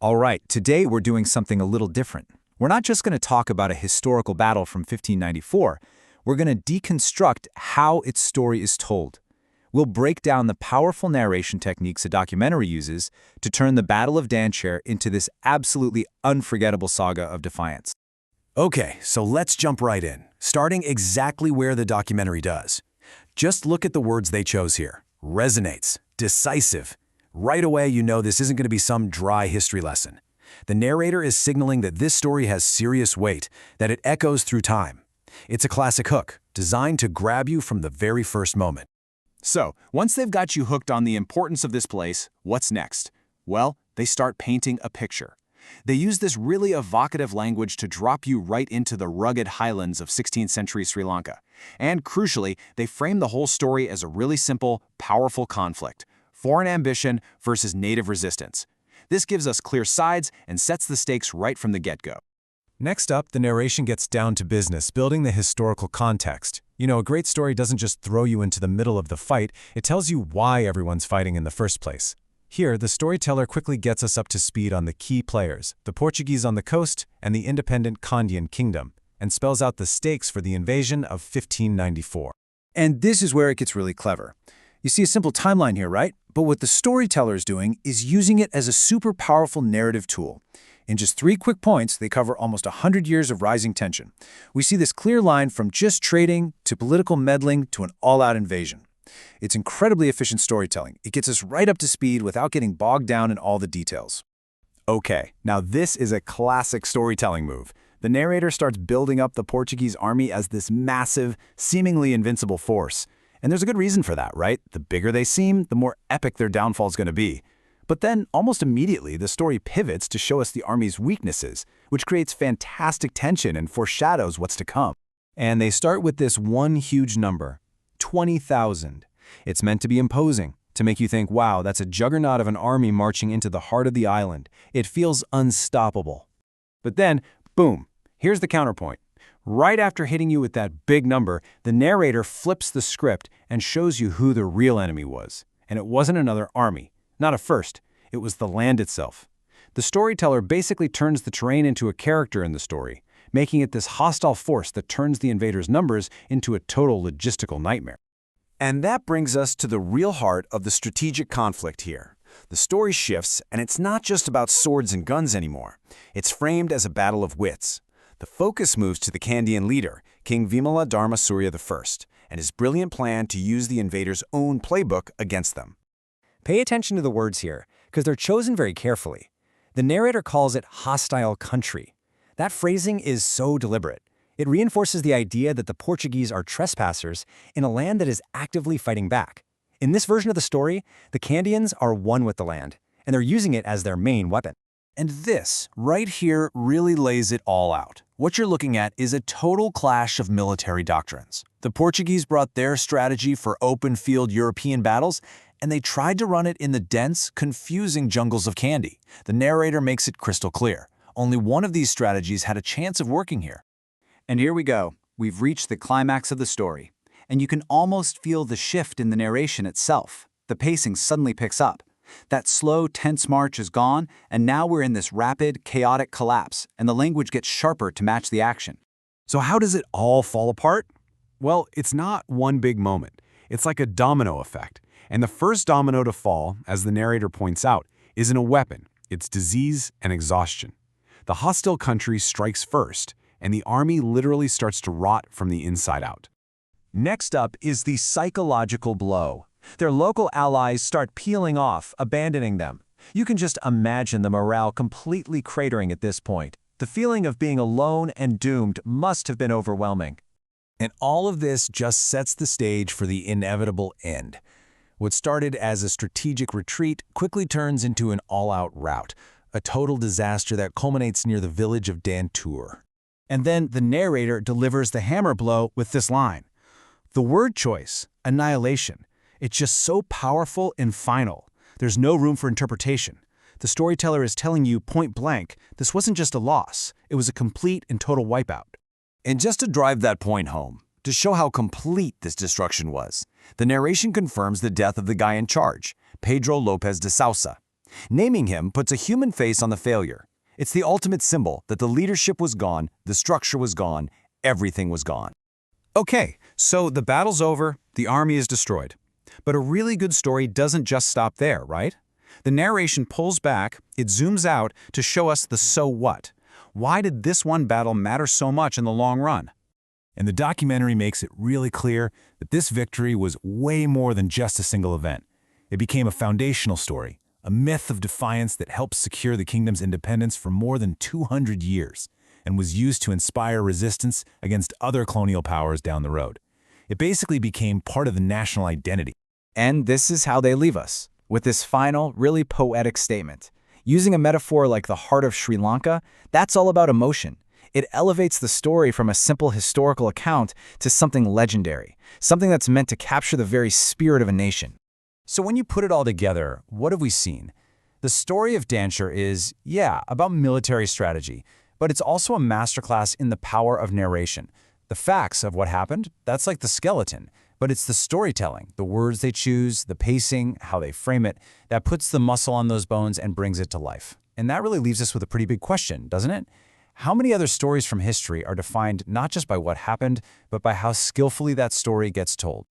All right, today we're doing something a little different. We're not just going to talk about a historical battle from 1594. We're going to deconstruct how its story is told. We'll break down the powerful narration techniques a documentary uses to turn the Battle of Danture into this absolutely unforgettable saga of defiance. Okay, so let's jump right in, starting exactly where the documentary does. Just look at the words they chose here. Resonates, decisive. Right away, you know this isn't going to be some dry history lesson. The narrator is signaling that this story has serious weight, that it echoes through time. It's a classic hook, designed to grab you from the very first moment. So, once they've got you hooked on the importance of this place, what's next? Well, they start painting a picture. They use this really evocative language to drop you right into the rugged highlands of 16th century Sri Lanka. And crucially, they frame the whole story as a really simple, powerful conflict: foreign ambition versus native resistance. This gives us clear sides and sets the stakes right from the get-go. Next up, the narration gets down to business, building the historical context. You know, a great story doesn't just throw you into the middle of the fight, it tells you why everyone's fighting in the first place. Here, the storyteller quickly gets us up to speed on the key players, the Portuguese on the coast and the independent Kandyan Kingdom, and spells out the stakes for the invasion of 1594. And this is where it gets really clever. You see a simple timeline here, right? But what the storyteller is doing is using it as a super powerful narrative tool. In just 3 quick points, they cover almost 100 years of rising tension. We see this clear line from just trading to political meddling to an all-out invasion. It's incredibly efficient storytelling. It gets us right up to speed without getting bogged down in all the details. Okay, now this is a classic storytelling move. The narrator starts building up the Portuguese army as this massive, seemingly invincible force. And there's a good reason for that, right? The bigger they seem, the more epic their downfall is going to be. But then, almost immediately, the story pivots to show us the army's weaknesses, which creates fantastic tension and foreshadows what's to come. And they start with this one huge number, 20,000. It's meant to be imposing, to make you think, wow, that's a juggernaut of an army marching into the heart of the island. It feels unstoppable. But then, boom, here's the counterpoint. Right after hitting you with that big number, the narrator flips the script and shows you who the real enemy was. And it wasn't another army. Not at first. It was the land itself. The storyteller basically turns the terrain into a character in the story, making it this hostile force that turns the invaders' numbers into a total logistical nightmare. And that brings us to the real heart of the strategic conflict here. The story shifts, and it's not just about swords and guns anymore. It's framed as a battle of wits. The focus moves to the Kandyan leader, King Vimaladharmasuriya I, and his brilliant plan to use the invaders' own playbook against them. Pay attention to the words here, because they're chosen very carefully. The narrator calls it hostile country. That phrasing is so deliberate. It reinforces the idea that the Portuguese are trespassers in a land that is actively fighting back. In this version of the story, the Kandyans are one with the land, and they're using it as their main weapon. And this, right here, really lays it all out. What you're looking at is a total clash of military doctrines. The Portuguese brought their strategy for open-field European battles, and they tried to run it in the dense, confusing jungles of Kandy. The narrator makes it crystal clear. Only one of these strategies had a chance of working here. And here we go. We've reached the climax of the story. And you can almost feel the shift in the narration itself. The pacing suddenly picks up. That slow, tense march is gone, and now we're in this rapid, chaotic collapse, and the language gets sharper to match the action. So how does it all fall apart? Well, it's not one big moment. It's like a domino effect. And the first domino to fall, as the narrator points out, isn't a weapon. It's disease and exhaustion. The hostile country strikes first, and the army literally starts to rot from the inside out. Next up is the psychological blow. Their local allies start peeling off, abandoning them. You can just imagine the morale completely cratering at this point. The feeling of being alone and doomed must have been overwhelming. And all of this just sets the stage for the inevitable end. What started as a strategic retreat quickly turns into an all-out rout, a total disaster that culminates near the village of Danture. And then the narrator delivers the hammer blow with this line. The word choice, annihilation, it's just so powerful and final. There's no room for interpretation. The storyteller is telling you point blank, this wasn't just a loss, it was a complete and total wipeout. And just to drive that point home, to show how complete this destruction was, the narration confirms the death of the guy in charge, Pedro Lopez de Sousa. Naming him puts a human face on the failure. It's the ultimate symbol that the leadership was gone, the structure was gone, everything was gone. Okay, so the battle's over, the army is destroyed. But a really good story doesn't just stop there, right? The narration pulls back, it zooms out to show us the so what. Why did this one battle matter so much in the long run? And the documentary makes it really clear that this victory was way more than just a single event. It became a foundational story, a myth of defiance that helped secure the kingdom's independence for more than 200 years, and was used to inspire resistance against other colonial powers down the road. It basically became part of the national identity. And this is how they leave us, with this final, really poetic statement. Using a metaphor like the heart of Sri Lanka, that's all about emotion. It elevates the story from a simple historical account to something legendary, something that's meant to capture the very spirit of a nation. So when you put it all together, what have we seen? The story of Danture is, yeah, about military strategy, but it's also a masterclass in the power of narration. The facts of what happened, that's like the skeleton, but it's the storytelling, the words they choose, the pacing, how they frame it, that puts the muscle on those bones and brings it to life. And that really leaves us with a pretty big question, doesn't it? How many other stories from history are defined not just by what happened, but by how skillfully that story gets told?